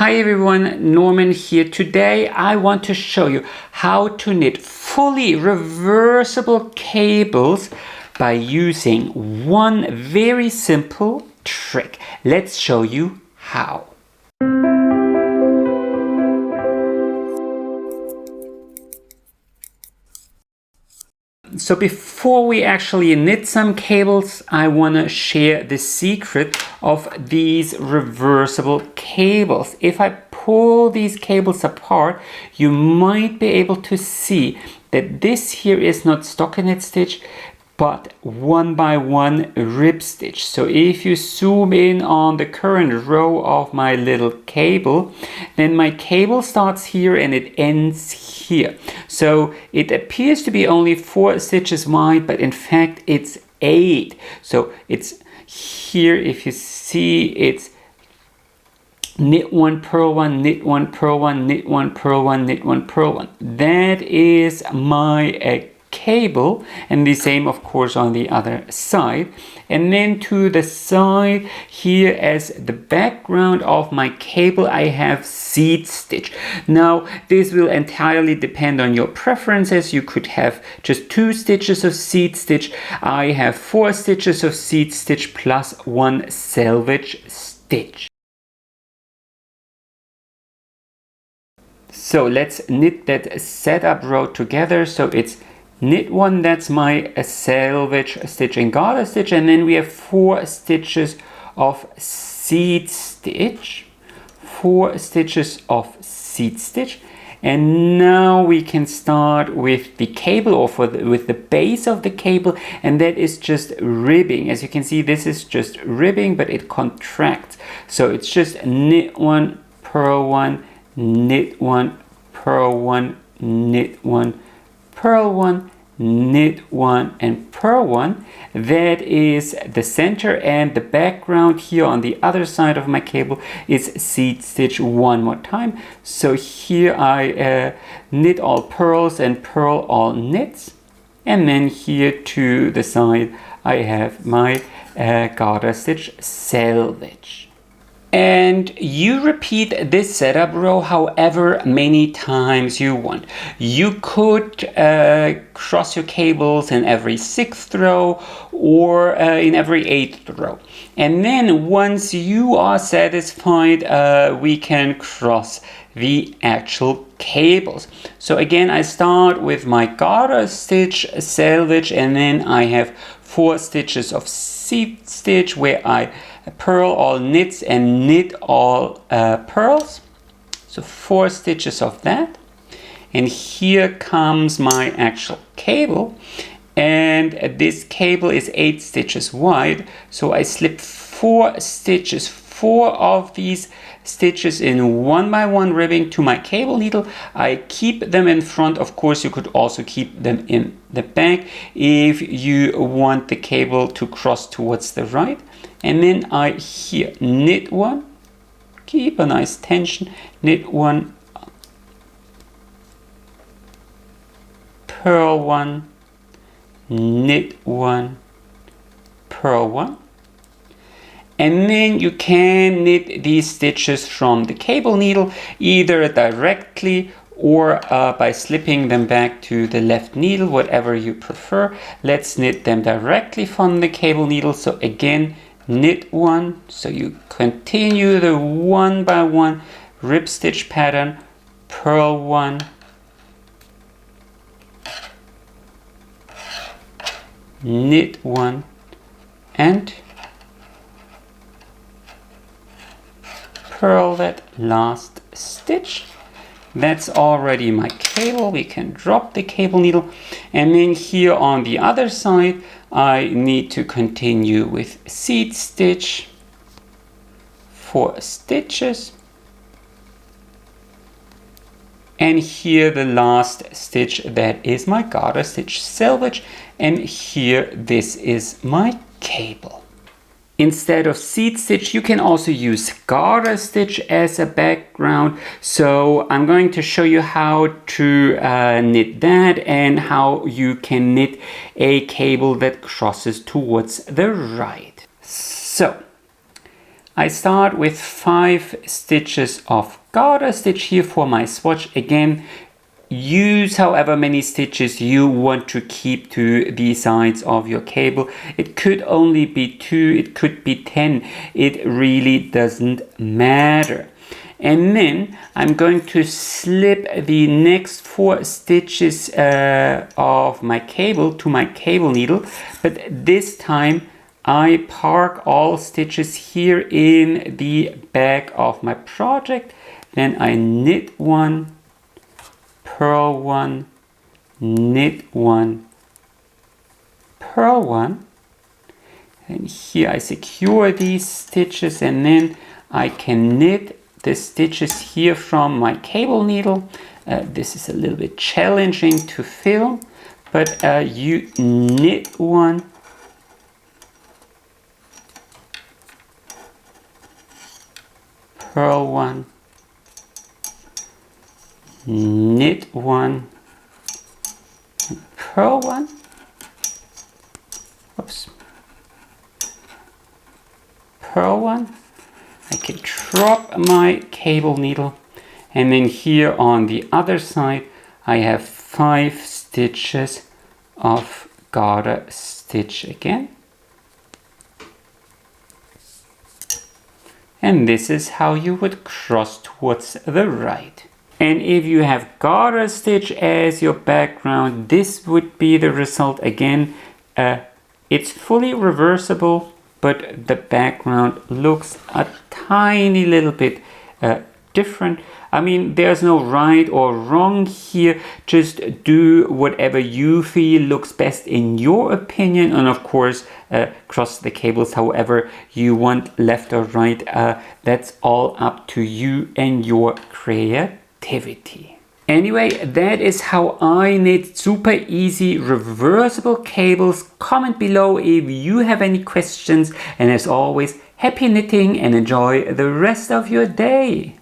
Hi everyone, Norman here. Today I want to show you how to knit fully reversible cables by using one very simple trick. Let's show you how. So before we actually knit some cables, I want to share the secret of these reversible cables. If I pull these cables apart, you might be able to see that this here is not stockinette stitch, but one by one rib stitch. So if you zoom in on the current row of my little cable, then my cable starts here and it ends here. So it appears to be only 4 stitches wide, but in fact it's 8. So it's here, if you see, it's knit 1, purl 1, knit 1, purl 1, knit 1, purl 1, knit 1, purl 1. That is my cable, and the same of course on the other side. And then to the side here, as the background of my cable, I have seed stitch. Now this will entirely depend on your preferences. You could have just 2 stitches of seed stitch. I have 4 stitches of seed stitch plus 1 selvage stitch. So let's knit that setup row together. So it's knit 1, that's my selvage stitch and garter stitch, and then we have 4 stitches of seed stitch, 4 stitches of seed stitch. And now we can start with the cable, or with the base of the cable, and that is just ribbing. As you can see, this is just ribbing, but it contracts. So it's just knit 1, purl 1, knit 1, purl 1, knit 1, purl 1, knit 1, and purl 1. That is the center, and the background here on the other side of my cable is seed stitch one more time. So here I knit all purls and purl all knits, and then here to the side I have my garter stitch selvage. And you repeat this setup row however many times you want. You could cross your cables in every 6th row or in every 8th row. And then once you are satisfied, we can cross the actual cables. So again, I start with my garter stitch selvage, and then I have 4 stitches of seed stitch where I purl all knits and knit all purls. So 4 stitches of that, and here comes my actual cable, and this cable is 8 stitches wide, so I slip 4 stitches, 4 of these stitches in one by one ribbing to my cable needle. I keep them in front. Of course, you could also keep them in the back if you want the cable to cross towards the right. And then I here knit 1, keep a nice tension, knit 1, purl 1, knit 1, purl 1. And then you can knit these stitches from the cable needle, either directly or by slipping them back to the left needle, whatever you prefer. Let's knit them directly from the cable needle. So again, knit 1, so you continue the one by one rib stitch pattern, purl 1, knit 1, and purl that last stitch. That's already my cable. We can drop the cable needle, and then here on the other side I need to continue with seed stitch, 4 stitches, and here the last stitch, that is my garter stitch selvage, and here this is my cable. Instead of seed stitch, you can also use garter stitch as a background. So I'm going to show you how to knit that, and how you can knit a cable that crosses towards the right. So I start with 5 stitches of garter stitch here for my swatch. Again, use however many stitches you want to keep to the sides of your cable. It could only be 2, it could be 10, it really doesn't matter. And then I'm going to slip the next 4 stitches of my cable to my cable needle, but this time I park all stitches here in the back of my project. Then I knit 1, purl 1, knit 1, purl 1, and here I secure these stitches, and then I can knit the stitches here from my cable needle. This is a little bit challenging to film, but you knit 1, purl 1, knit 1, purl 1, oops, purl 1. I can drop my cable needle, and then here on the other side I have 5 stitches of garter stitch again. And this is how you would cross towards the right. And if you have garter stitch as your background, this would be the result again. It's fully reversible, but the background looks a tiny little bit different. I mean, there's no right or wrong here. Just do whatever you feel looks best in your opinion, and of course cross the cables however you want, left or right. That's all up to you and your creativity. Anyway, that is how I knit super easy reversible cables. Comment below if you have any questions, and as always, happy knitting and enjoy the rest of your day.